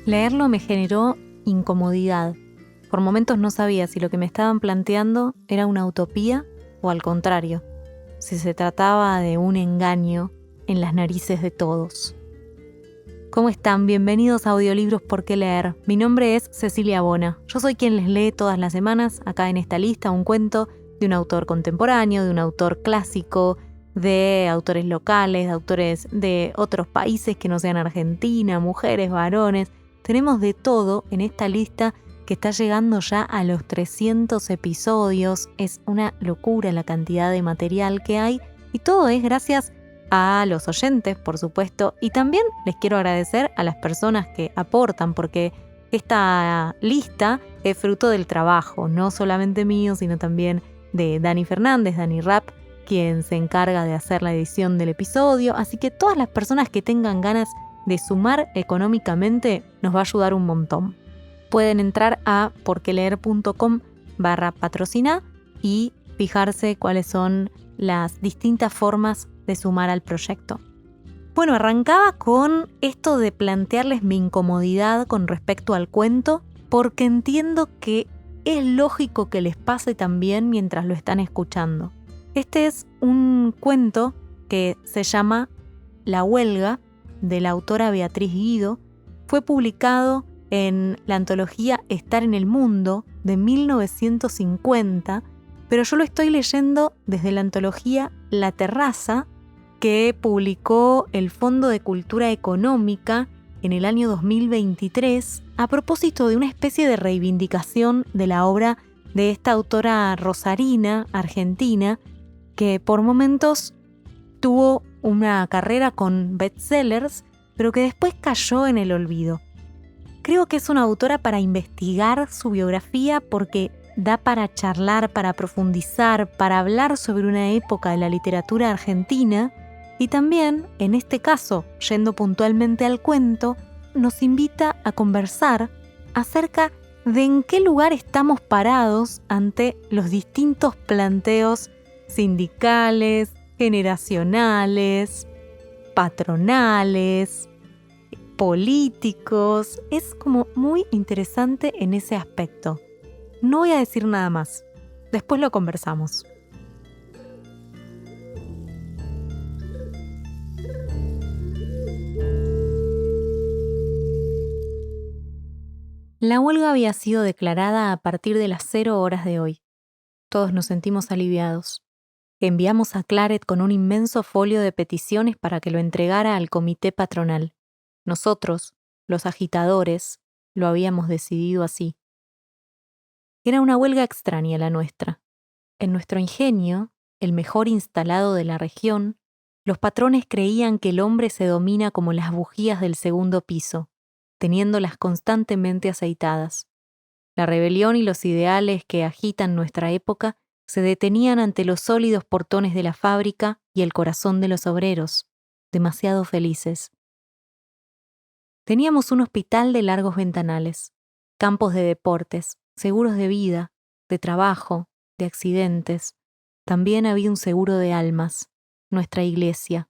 Leerlo me generó incomodidad. Por momentos no sabía si lo que me estaban planteando era una utopía o al contrario, si se trataba de un engaño en las narices de todos. ¿Cómo están? Bienvenidos a Audiolibros ¿Por qué leer? Mi nombre es Cecilia Bona. Yo soy quien les lee todas las semanas, acá en esta lista, un cuento de un autor contemporáneo, de un autor clásico, de autores locales, de autores de otros países que no sean Argentina, mujeres, varones. Tenemos de todo en esta lista que está llegando ya a los 300 episodios. Es una locura la cantidad de material que hay y todo es gracias a los oyentes, por supuesto, y también les quiero agradecer a las personas que aportan, porque esta lista es fruto del trabajo, no solamente mío, sino también de Dani Fernández, Dani Rap, quien se encarga de hacer la edición del episodio, así que todas las personas que tengan ganas de sumar económicamente nos va a ayudar un montón. Pueden entrar a porqueleer.com/patrocina y fijarse cuáles son las distintas formas de sumar al proyecto. Bueno, arrancaba con esto de plantearles mi incomodidad con respecto al cuento, porque entiendo que es lógico que les pase también mientras lo están escuchando. Este es un cuento que se llama La huelga, de la autora Beatriz Guido. Fue publicado en la antología Estar en el Mundo de 1950, pero yo lo estoy leyendo desde la antología La Terraza, que publicó el Fondo de Cultura Económica en el año 2023 a propósito de una especie de reivindicación de la obra de esta autora rosarina, argentina, que por momentos tuvo una carrera con bestsellers, pero que después cayó en el olvido. Creo que es una autora para investigar su biografía porque da para charlar, para profundizar, para hablar sobre una época de la literatura argentina y también, en este caso, yendo puntualmente al cuento, nos invita a conversar acerca de en qué lugar estamos parados ante los distintos planteos sindicales, generacionales, patronales, políticos. Es como muy interesante en ese aspecto. No voy a decir nada más. Después lo conversamos. La huelga había sido declarada a partir de las 0 horas de hoy. Todos nos sentimos aliviados. Enviamos a Claret con un inmenso folio de peticiones para que lo entregara al comité patronal. Nosotros, los agitadores, lo habíamos decidido así. Era una huelga extraña la nuestra. En nuestro ingenio, el mejor instalado de la región, los patrones creían que el hombre se domina como las bujías del segundo piso, teniéndolas constantemente aceitadas. La rebelión y los ideales que agitan nuestra época se detenían ante los sólidos portones de la fábrica y el corazón de los obreros, demasiado felices. Teníamos un hospital de largos ventanales, campos de deportes, seguros de vida, de trabajo, de accidentes. También había un seguro de almas, nuestra iglesia.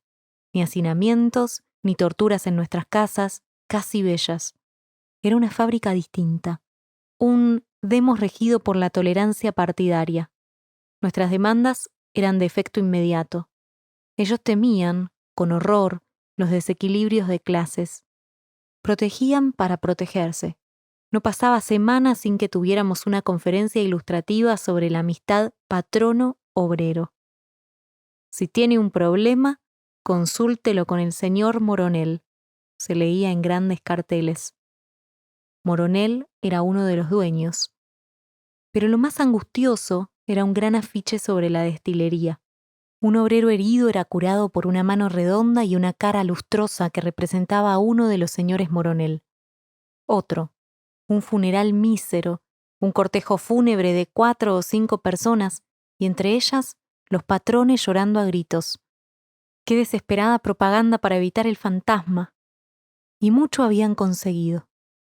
Ni hacinamientos, ni torturas en nuestras casas, casi bellas. Era una fábrica distinta. Un demos regido por la tolerancia partidaria. Nuestras demandas eran de efecto inmediato. Ellos temían, con horror, los desequilibrios de clases. Protegían para protegerse. No pasaba semana sin que tuviéramos una conferencia ilustrativa sobre la amistad patrono-obrero. Si tiene un problema, consúltelo con el señor Moronel, se leía en grandes carteles. Moronel era uno de los dueños. Pero lo más angustioso era un gran afiche sobre la destilería. Un obrero herido era curado por una mano redonda y una cara lustrosa que representaba a uno de los señores Moronel. Otro, un funeral mísero, un cortejo fúnebre de 4 o 5 personas, y entre ellas los patrones llorando a gritos. Qué desesperada propaganda para evitar el fantasma. Y mucho habían conseguido.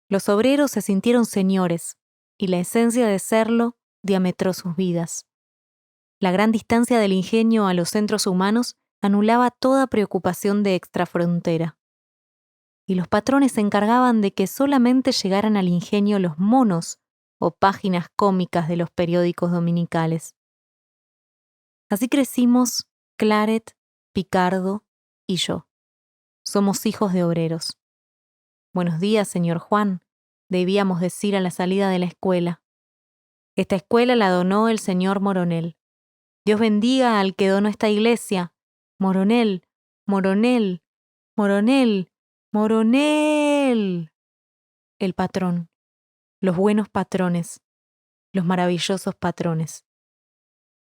Los obreros se sintieron señores, y la esencia de serlo diametró sus vidas. La gran distancia del ingenio a los centros humanos anulaba toda preocupación de extrafrontera. y los patrones se encargaban de que solamente llegaran al ingenio los monos o páginas cómicas de los periódicos dominicales. Así crecimos Claret, Picardo y yo. Somos hijos de obreros. Buenos días, señor Juan, debíamos decir a la salida de la escuela. Esta escuela la donó el señor Moronel. Dios bendiga al que donó esta iglesia. Moronel, Moronel, Moronel, Moronel. El patrón, los buenos patrones, los maravillosos patrones.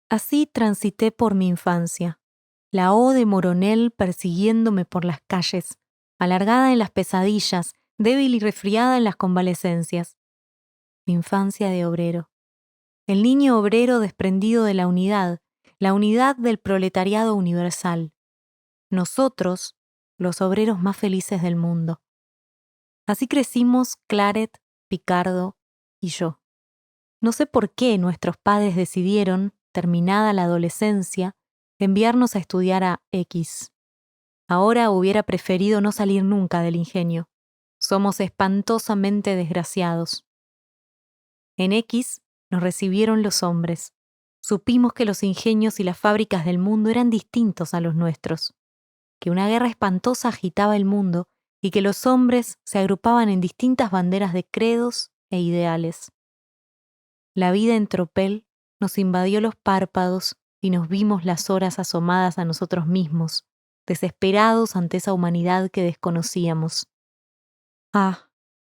Así transité por mi infancia, la O de Moronel persiguiéndome por las calles, alargada en las pesadillas, débil y resfriada en las convalecencias. Mi infancia de obrero. El niño obrero desprendido de la unidad del proletariado universal. Nosotros, los obreros más felices del mundo. Así crecimos Claret, Picardo y yo. No sé por qué nuestros padres decidieron, terminada la adolescencia, enviarnos a estudiar a X. Ahora hubiera preferido no salir nunca del ingenio. Somos espantosamente desgraciados. En X nos recibieron los hombres. Supimos que los ingenios y las fábricas del mundo eran distintos a los nuestros, que una guerra espantosa agitaba el mundo y que los hombres se agrupaban en distintas banderas de credos e ideales. La vida en tropel nos invadió los párpados y nos vimos las horas asomadas a nosotros mismos, desesperados ante esa humanidad que desconocíamos. Ah,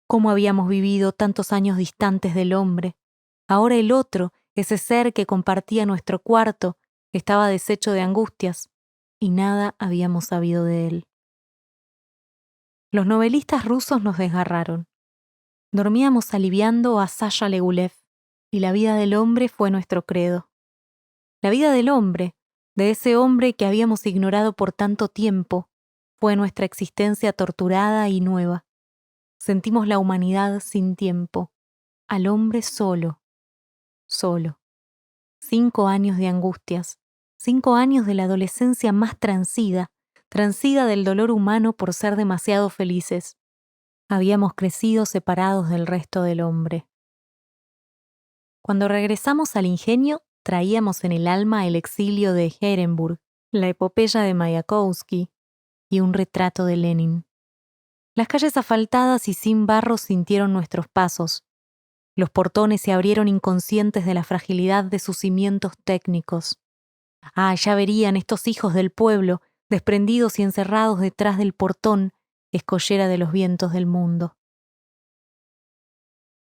cómo habíamos vivido tantos años distantes del hombre. Ahora el otro, ese ser que compartía nuestro cuarto, estaba deshecho de angustias y nada habíamos sabido de él. Los novelistas rusos nos desgarraron. Dormíamos aliviando a Sasha Legulev y la vida del hombre fue nuestro credo. La vida del hombre, de ese hombre que habíamos ignorado por tanto tiempo, fue nuestra existencia torturada y nueva. Sentimos la humanidad sin tiempo, al hombre solo, solo. 5 años de angustias, 5 años de la adolescencia más transida del dolor humano por ser demasiado felices. Habíamos crecido separados del resto del hombre. Cuando regresamos al ingenio, traíamos en el alma el exilio de Ehrenburg, la epopeya de Mayakovsky y un retrato de Lenin. Las calles asfaltadas y sin barro sintieron nuestros pasos. Los portones se abrieron inconscientes de la fragilidad de sus cimientos técnicos. Ah, ya verían estos hijos del pueblo, desprendidos y encerrados detrás del portón, escollera de los vientos del mundo.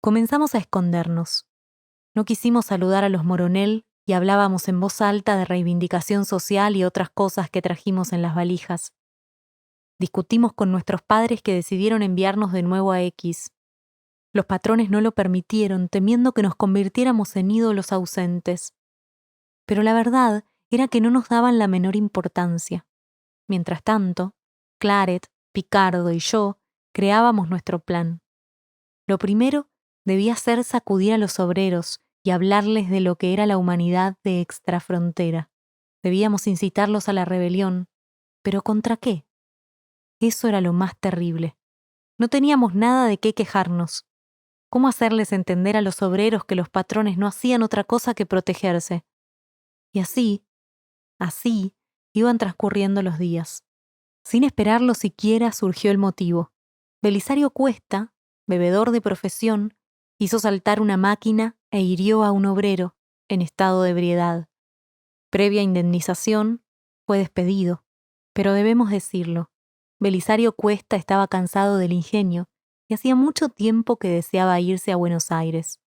Comenzamos a escondernos. No quisimos saludar a los Moronel y hablábamos en voz alta de reivindicación social y otras cosas que trajimos en las valijas. Discutimos con nuestros padres que decidieron enviarnos de nuevo a X. Los patrones no lo permitieron, temiendo que nos convirtiéramos en ídolos ausentes. Pero la verdad era que no nos daban la menor importancia. Mientras tanto, Claret, Picardo y yo creábamos nuestro plan. Lo primero debía ser sacudir a los obreros y hablarles de lo que era la humanidad de extrafrontera. Debíamos incitarlos a la rebelión. ¿Pero contra qué? Eso era lo más terrible. No teníamos nada de qué quejarnos. ¿Cómo hacerles entender a los obreros que los patrones no hacían otra cosa que protegerse? Y así iban transcurriendo los días. Sin esperarlo siquiera surgió el motivo. Belisario Cuesta, bebedor de profesión, hizo saltar una máquina e hirió a un obrero en estado de ebriedad. Previa indemnización, fue despedido. Pero debemos decirlo, Belisario Cuesta estaba cansado del ingenio y hacía mucho tiempo que deseaba irse a Buenos Aires.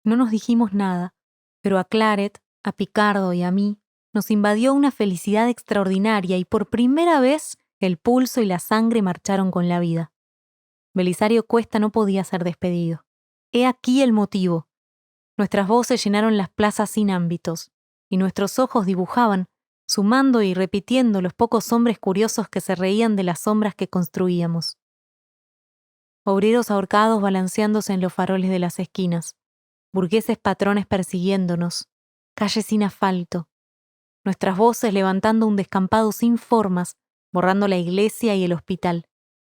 No nos dijimos nada, pero a Claret, a Picardo y a mí nos invadió una felicidad extraordinaria y por primera vez el pulso y la sangre marcharon con la vida. Belisario Cuesta no podía ser despedido. He aquí el motivo. Nuestras voces llenaron las plazas sin ámbitos, y nuestros ojos dibujaban, sumando y repitiendo los pocos hombres curiosos que se reían de las sombras que construíamos. Obreros ahorcados balanceándose en los faroles de las esquinas, burgueses patrones persiguiéndonos, calles sin asfalto, nuestras voces levantando un descampado sin formas, borrando la iglesia y el hospital.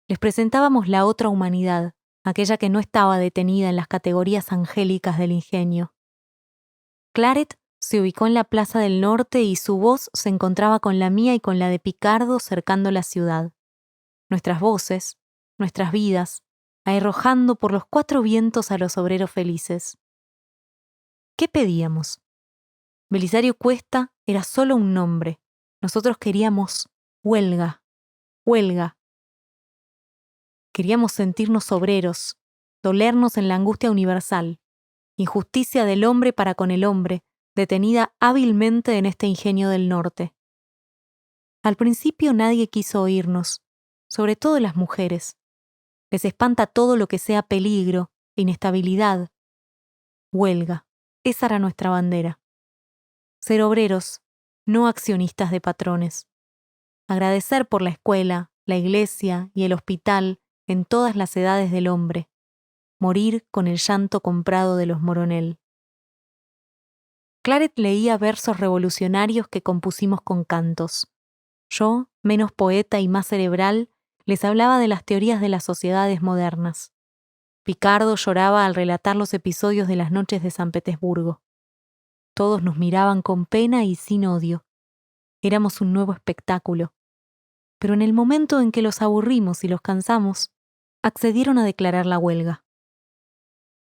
Les presentábamos la otra humanidad, aquella que no estaba detenida en las categorías angélicas del ingenio. Claret se ubicó en la Plaza del Norte y su voz se encontraba con la mía y con la de Picardo cercando la ciudad. Nuestras voces, nuestras vidas, arrojando por los 4 vientos a los obreros felices. ¿Qué pedíamos? Belisario Cuesta era solo un nombre. Nosotros queríamos huelga, huelga. Queríamos sentirnos obreros, dolernos en la angustia universal, injusticia del hombre para con el hombre, detenida hábilmente en este ingenio del norte. Al principio nadie quiso oírnos, sobre todo las mujeres. Les espanta todo lo que sea peligro, inestabilidad. Huelga, esa era nuestra bandera. Ser obreros, no accionistas de patrones. Agradecer por la escuela, la iglesia y el hospital en todas las edades del hombre. Morir con el llanto comprado de los Moronel. Claret leía versos revolucionarios que compusimos con cantos. Yo, menos poeta y más cerebral, les hablaba de las teorías de las sociedades modernas. Picardo lloraba al relatar los episodios de las noches de San Petersburgo. Todos nos miraban con pena y sin odio. Éramos un nuevo espectáculo. Pero en el momento en que los aburrimos y los cansamos, accedieron a declarar la huelga.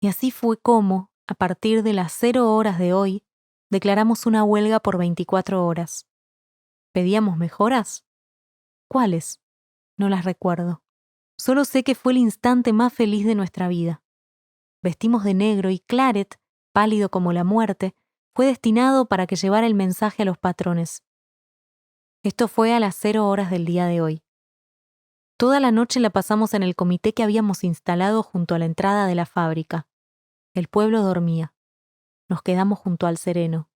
Y así fue como, a partir de las 0 horas de hoy, declaramos una huelga por 24 horas. ¿Pedíamos mejoras? ¿Cuáles? No las recuerdo. Solo sé que fue el instante más feliz de nuestra vida. Vestimos de negro y Claret, pálido como la muerte, fue destinado para que llevara el mensaje a los patrones. Esto fue a las 0 horas del día de hoy. Toda la noche la pasamos en el comité que habíamos instalado junto a la entrada de la fábrica. El pueblo dormía. Nos quedamos junto al sereno.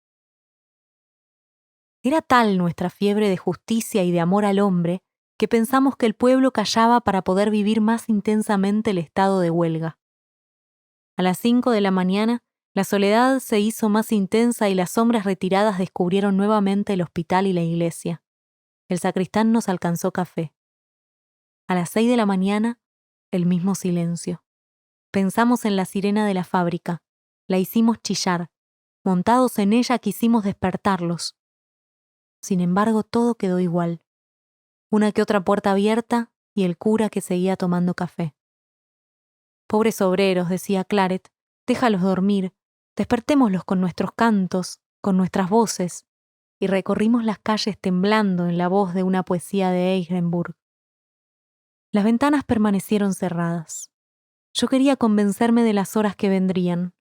Era tal nuestra fiebre de justicia y de amor al hombre que pensamos que el pueblo callaba para poder vivir más intensamente el estado de huelga. A las 5 de la mañana, la soledad se hizo más intensa y las sombras retiradas descubrieron nuevamente el hospital y la iglesia. El sacristán nos alcanzó café. A las 6 de la mañana, el mismo silencio. Pensamos en la sirena de la fábrica. La hicimos chillar. Montados en ella quisimos despertarlos. Sin embargo, todo quedó igual. Una que otra puerta abierta y el cura que seguía tomando café. Pobres obreros, decía Claret, déjalos dormir, despertémoslos con nuestros cantos, con nuestras voces, y recorrimos las calles temblando en la voz de una poesía de Ehrenburg. Las ventanas permanecieron cerradas. Yo quería convencerme de las horas que vendrían.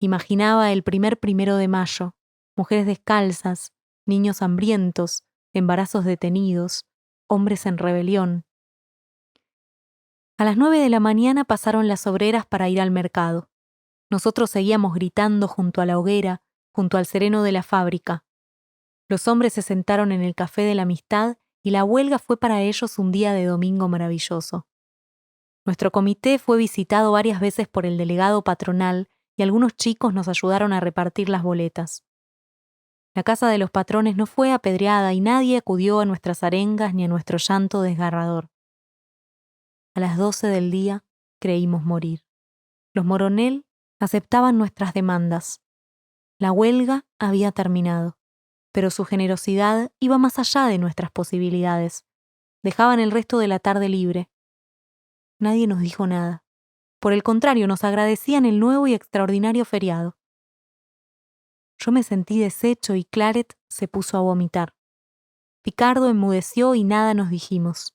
Imaginaba el primer 1 de mayo, mujeres descalzas, niños hambrientos, embarazos detenidos, hombres en rebelión. A las 9 de la mañana pasaron las obreras para ir al mercado. Nosotros seguíamos gritando junto a la hoguera, junto al sereno de la fábrica. Los hombres se sentaron en el café de la amistad y la huelga fue para ellos un día de domingo maravilloso. Nuestro comité fue visitado varias veces por el delegado patronal y algunos chicos nos ayudaron a repartir las boletas. La casa de los patrones no fue apedreada y nadie acudió a nuestras arengas ni a nuestro llanto desgarrador. A las 12 del día creímos morir. Los Moronel aceptaban nuestras demandas. La huelga había terminado, pero su generosidad iba más allá de nuestras posibilidades. Dejaban el resto de la tarde libre. Nadie nos dijo nada. Por el contrario, nos agradecían el nuevo y extraordinario feriado. Yo me sentí deshecho y Claret se puso a vomitar. Picardo enmudeció y nada nos dijimos.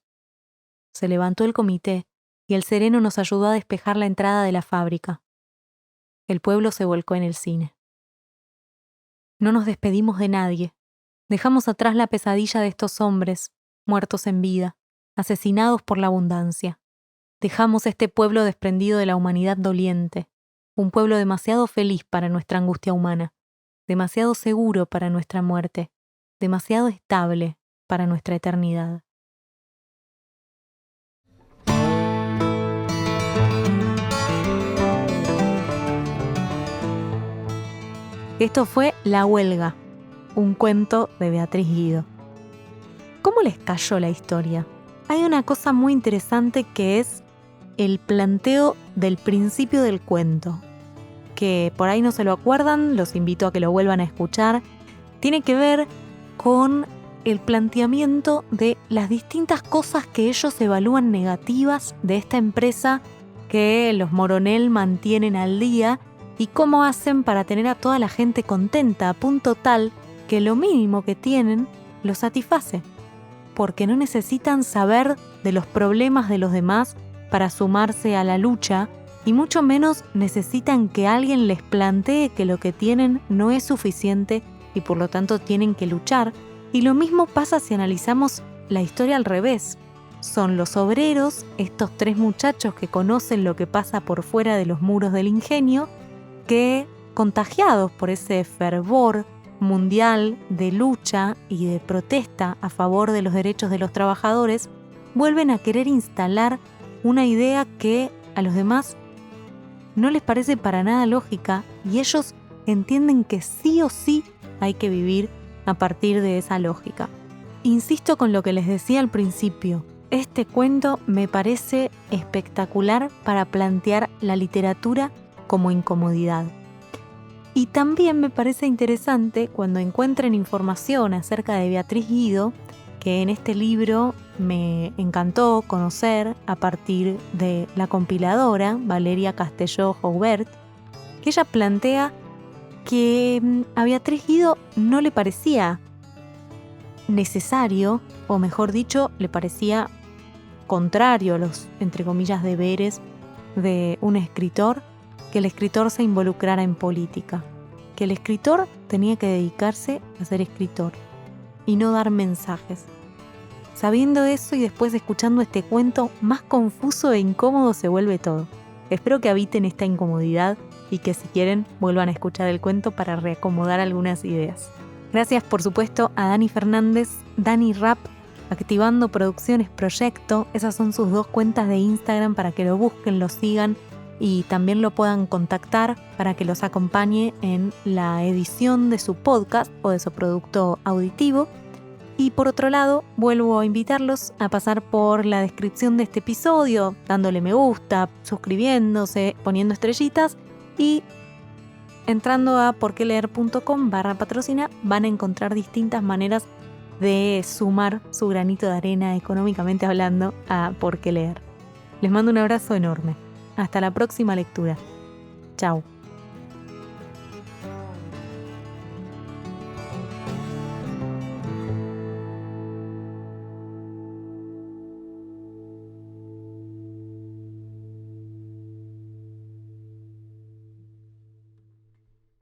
Se levantó el comité y el sereno nos ayudó a despejar la entrada de la fábrica. El pueblo se volcó en el cine. No nos despedimos de nadie. Dejamos atrás la pesadilla de estos hombres, muertos en vida, asesinados por la abundancia. Dejamos este pueblo desprendido de la humanidad doliente, un pueblo demasiado feliz para nuestra angustia humana, demasiado seguro para nuestra muerte, demasiado estable para nuestra eternidad. Esto fue La Huelga, un cuento de Beatriz Guido. ¿Cómo les cayó la historia? hay una cosa muy interesante que es el planteo del principio del cuento, que por ahí no se lo acuerdan, los invito a que lo vuelvan a escuchar. Tiene que ver con el planteamiento de las distintas cosas que ellos evalúan negativas de esta empresa que los Moronel mantienen al día y cómo hacen para tener a toda la gente contenta a punto tal que lo mínimo que tienen los satisface, porque no necesitan saber de los problemas de los demás para sumarse a la lucha y mucho menos necesitan que alguien les plantee que lo que tienen no es suficiente y por lo tanto tienen que luchar. Y lo mismo pasa si analizamos la historia al revés. Son los obreros, estos 3 muchachos que conocen lo que pasa por fuera de los muros del ingenio, que, contagiados por ese fervor mundial de lucha y de protesta a favor de los derechos de los trabajadores, vuelven a querer instalar una idea que a los demás no les parece para nada lógica y ellos entienden que sí o sí hay que vivir a partir de esa lógica. Insisto con lo que les decía al principio, este cuento me parece espectacular para plantear la literatura como incomodidad. Y también me parece interesante cuando encuentren información acerca de Beatriz Guido, que en este libro me encantó conocer a partir de la compiladora Valeria Castelló-Joubert, que ella plantea que a Beatriz Guido no le parecía necesario, o mejor dicho, le parecía contrario a los, entre comillas, deberes de un escritor, que el escritor se involucrara en política, que el escritor tenía que dedicarse a ser escritor y no dar mensajes. Sabiendo eso y después escuchando este cuento, más confuso e incómodo se vuelve todo. Espero que habiten esta incomodidad y que si quieren vuelvan a escuchar el cuento para reacomodar algunas ideas. Gracias por supuesto a Dani Fernández, Dani Rap, Activando Producciones Proyecto. Esas son sus 2 cuentas de Instagram para que lo busquen, lo sigan y también lo puedan contactar para que los acompañe en la edición de su podcast o de su producto auditivo. Y por otro lado, vuelvo a invitarlos a pasar por la descripción de este episodio, dándole me gusta, suscribiéndose, poniendo estrellitas y entrando a porqueleer.com/patrocina van a encontrar distintas maneras de sumar su granito de arena económicamente hablando a Por qué leer. Les mando un abrazo enorme. Hasta la próxima lectura. Chao.